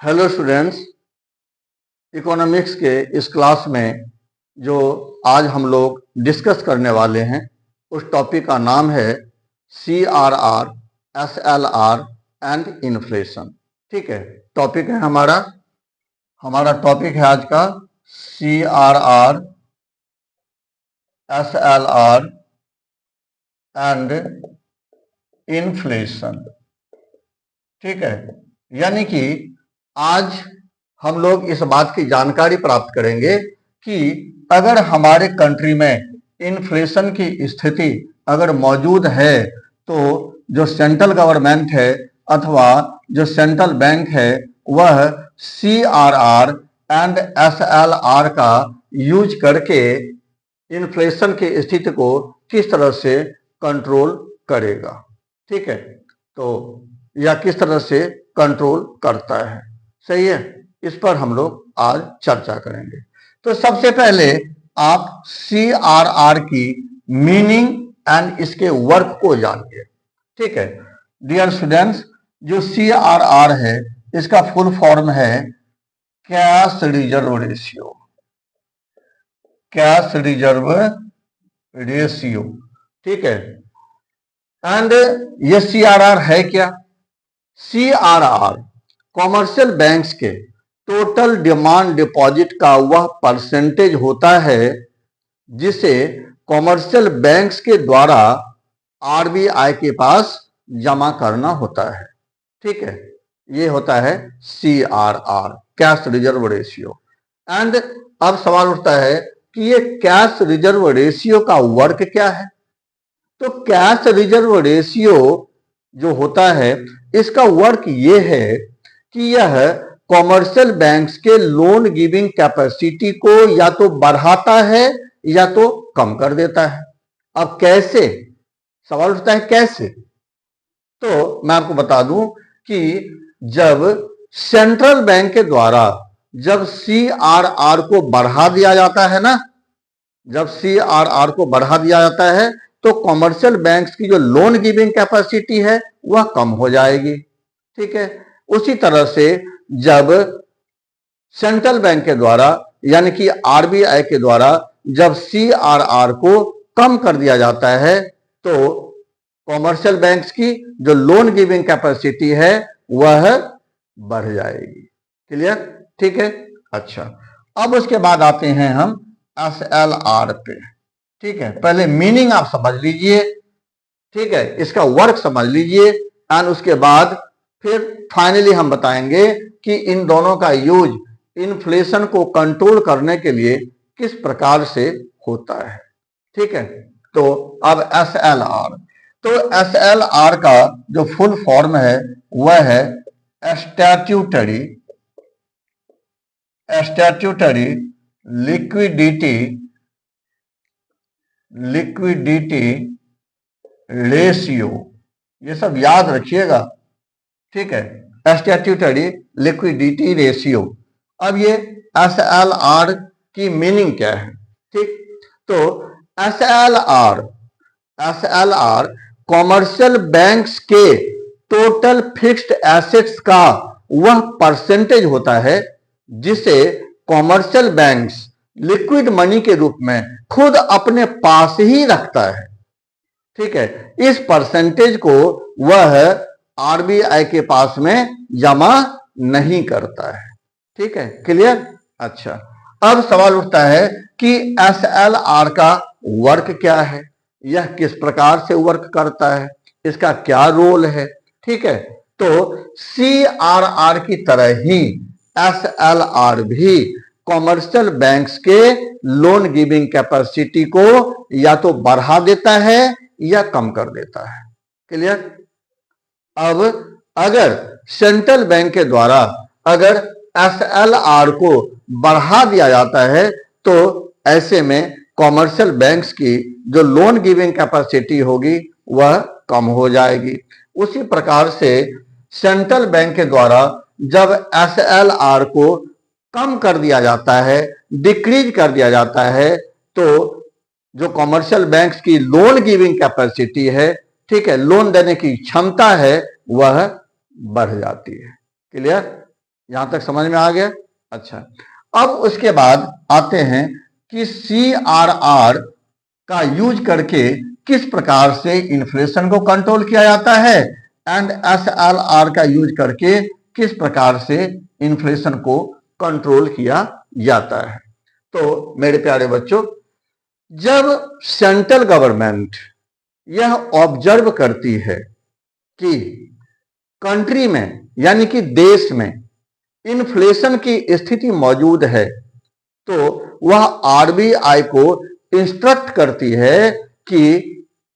Hello students, economics के इस class में जो आज हम लोग डिस्कस करने वाले हैं उस टॉपिक का नाम है CRR, SLR एंड इन्फ्लेशन। ठीक है, टॉपिक है हमारा टॉपिक है आज का CRR, SLR एंड इन्फ्लेशन। ठीक है, यानी कि आज हम लोग इस बात की जानकारी प्राप्त करेंगे कि अगर हमारे कंट्री में इन्फ्लेशन की स्थिति अगर मौजूद है तो जो सेंट्रल गवर्नमेंट है अथवा जो सेंट्रल बैंक है वह CRR एंड SLR का यूज करके इन्फ्लेशन की स्थिति को किस तरह से कंट्रोल करेगा। ठीक है, तो या किस तरह से कंट्रोल करता है, सही है, इस पर हम लोग आज चर्चा करेंगे। तो सबसे पहले आप CRR की मीनिंग एंड इसके वर्क को जानिए। ठीक है डियर स्टूडेंट्स, जो CRR है इसका फुल फॉर्म है cash reserve ratio. Cash reserve ratio, ठीक है। एंड ये CRR है क्या? CRR कॉमर्शियल बैंक्स के टोटल डिमांड डिपॉजिट का वह परसेंटेज होता है जिसे कॉमर्शियल बैंक्स के द्वारा RBI के पास जमा करना होता है। ठीक है, ये होता है CRR, cash reserve ratio. And अब सवाल उठता है कि ये कैश रिजर्व रेशियो का वर्क क्या है। तो कैश रिजर्व रेशियो जो होता है इसका वर्क ये है कि यह कॉमर्शियल बैंक्स के लोन गिविंग कैपेसिटी को या तो बढ़ाता है या तो कम कर देता है। अब कैसे, सवाल उठता है कैसे। तो मैं आपको बता दूं कि जब सेंट्रल बैंक के द्वारा जब CRR को बढ़ा दिया जाता है ना, जब CRR को बढ़ा दिया जाता है तो कॉमर्शियल बैंक्स की जो लोन गिविंग कैपेसिटी है वह कम हो जाएगी। ठीक है, उसी तरह से जब सेंट्रल बैंक के द्वारा यानी कि RBI के द्वारा जब CRR को कम कर दिया जाता है तो कॉमर्शियल बैंक्स की जो लोन गिविंग कैपेसिटी है वह बढ़ जाएगी। क्लियर? ठीक है, अच्छा। अब उसके बाद आते हैं हम SLR पे। ठीक है, पहले मीनिंग आप समझ लीजिए, ठीक है, इसका वर्क समझ लीजिए एंड उसके बाद फिर फाइनली हम बताएंगे कि इन दोनों का यूज इन्फ्लेशन को कंट्रोल करने के लिए किस प्रकार से होता है। ठीक है, तो अब SLR, तो SLR का जो फुल फॉर्म है वह है स्टैट्यूटरी लिक्विडिटी रेशियो। ये सब याद रखिएगा। ठीक है, स्टैट्यूटरी लिक्विडिटी रेशियो। अब ये SLR की मीनिंग क्या है? ठीक, तो SLR कॉमर्शियल बैंक्स के टोटल फिक्स्ड एसेट्स का वह परसेंटेज होता है जिसे कॉमर्शियल बैंक्स लिक्विड मनी के रूप में खुद अपने पास ही रखता है। ठीक है, इस परसेंटेज को वह RBI के पास में जमा नहीं करता है। ठीक है, क्लियर? अच्छा, अब सवाल उठता है कि SLR का वर्क क्या है, यह किस प्रकार से वर्क करता है, इसका क्या रोल है। ठीक है, तो CRR की तरह ही SLR भी कॉमर्शियल बैंक्स के लोन गिविंग कैपेसिटी को या तो बढ़ा देता है या कम कर देता है। क्लियर? अब अगर सेंट्रल बैंक के द्वारा अगर SLR को बढ़ा दिया जाता है तो ऐसे में कॉमर्शियल बैंक्स की जो लोन गिविंग कैपेसिटी होगी वह कम हो जाएगी। उसी प्रकार से सेंट्रल बैंक के द्वारा जब SLR को कम कर दिया जाता है, डिक्रीज कर दिया जाता है, तो जो कॉमर्शियल बैंक्स की लोन गिविंग कैपेसिटी है, ठीक है, लोन देने की क्षमता है, वह बढ़ जाती है। क्लियर? यहां तक समझ में आ गया? अच्छा, अब उसके बाद आते हैं कि CRR का यूज करके किस प्रकार से इन्फ्लेशन को कंट्रोल किया जाता है एंड SLR का यूज करके किस प्रकार से इन्फ्लेशन को कंट्रोल किया जाता है। तो मेरे प्यारे बच्चों, जब सेंट्रल गवर्नमेंट यह ऑब्जर्व करती है कि कंट्री में यानी कि देश में इन्फ्लेशन की स्थिति मौजूद है, तो वह RBI को इंस्ट्रक्ट करती है कि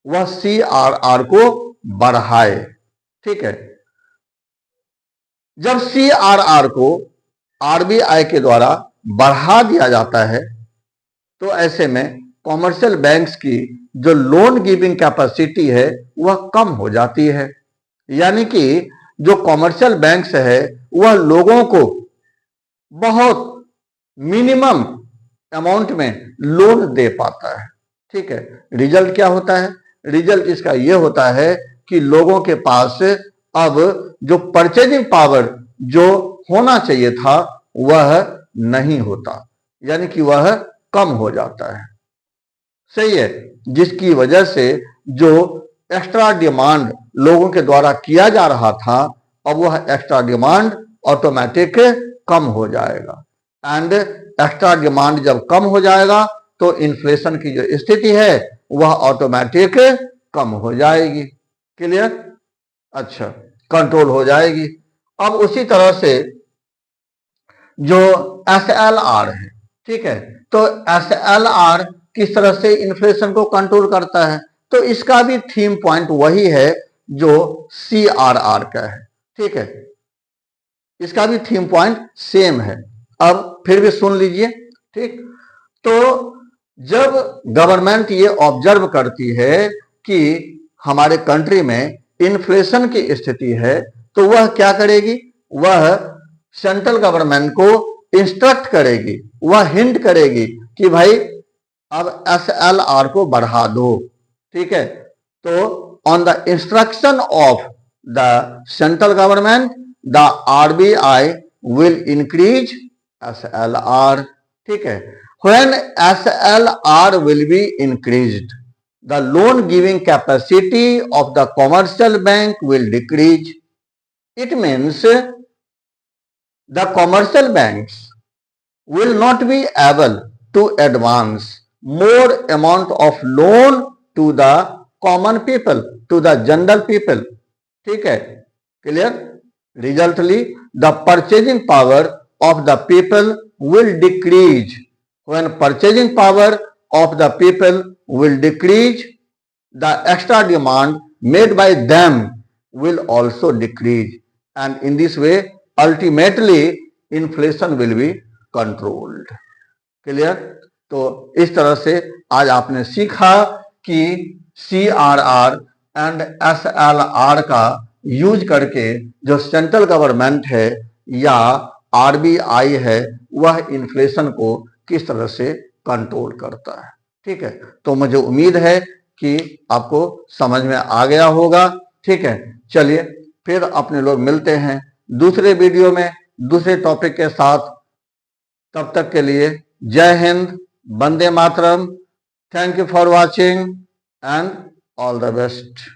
वह CRR को बढ़ाए। ठीक है, जब CRR को RBI के द्वारा बढ़ा दिया जाता है, तो ऐसे में कॉमर्शियल बैंक्स की जो लोन गिविंग कैपेसिटी है वह कम हो जाती है। यानी कि जो कॉमर्शियल बैंक्स है वह लोगों को बहुत मिनिमम अमाउंट में लोन दे पाता है। ठीक है, रिजल्ट क्या होता है? रिजल्ट इसका यह होता है कि लोगों के पास अब जो परचेजिंग पावर जो होना चाहिए था वह नहीं होता, यानी कि वह कम हो जाता है। सही है, जिसकी वजह से जो एक्स्ट्रा डिमांड लोगों के द्वारा किया जा रहा था, अब वह एक्स्ट्रा डिमांड ऑटोमेटिक कम हो जाएगा। एंड एक्स्ट्रा डिमांड जब कम हो जाएगा तो इन्फ्लेशन की जो स्थिति है वह ऑटोमेटिक कम हो जाएगी। क्लियर? अच्छा, कंट्रोल हो जाएगी। अब उसी तरह से जो SLR है, ठीक है, तो SLR किस तरह से इन्फ्लेशन को कंट्रोल करता है? तो इसका भी थीम पॉइंट वही है जो CRR का है। ठीक है, इसका भी थीम पॉइंट सेम है। अब फिर भी सुन लीजिए। ठीक, तो जब गवर्नमेंट ये ऑब्जर्व करती है कि हमारे कंट्री में इन्फ्लेशन की स्थिति है, तो वह क्या करेगी? वह सेंट्रल गवर्नमेंट को इंस्ट्रक्ट करेगी, वह हिंट करेगी कि भाई अब SLR को बढ़ा दो। ठीक है, तो on the instruction of the central government the RBI will increase SLR. ठीक है, when SLR will be increased, the loan giving capacity of the commercial bank will decrease. It means the commercial banks will not be able to advance more amount of loan to the common people, to the general people. ठीक है, clear? Resultly, the purchasing power of the people will decrease. When purchasing power of the people will decrease, the extra demand made by them will also decrease, and in this way ultimately inflation will be controlled. Clear? तो इस तरह से आज आपने सीखा कि CRR and SLR का use करके जो सेंट्रल गवर्नमेंट है या RBI है वह इन्फ्लेशन को किस तरह से कंट्रोल करता है। ठीक है, तो मुझे उम्मीद है कि आपको समझ में आ गया होगा। ठीक है, चलिए फिर अपने लोग मिलते हैं दूसरे वीडियो में दूसरे टॉपिक के साथ। तब तक के लिए जय हिंद, वंदे मातरम, thank you for watching and all the best.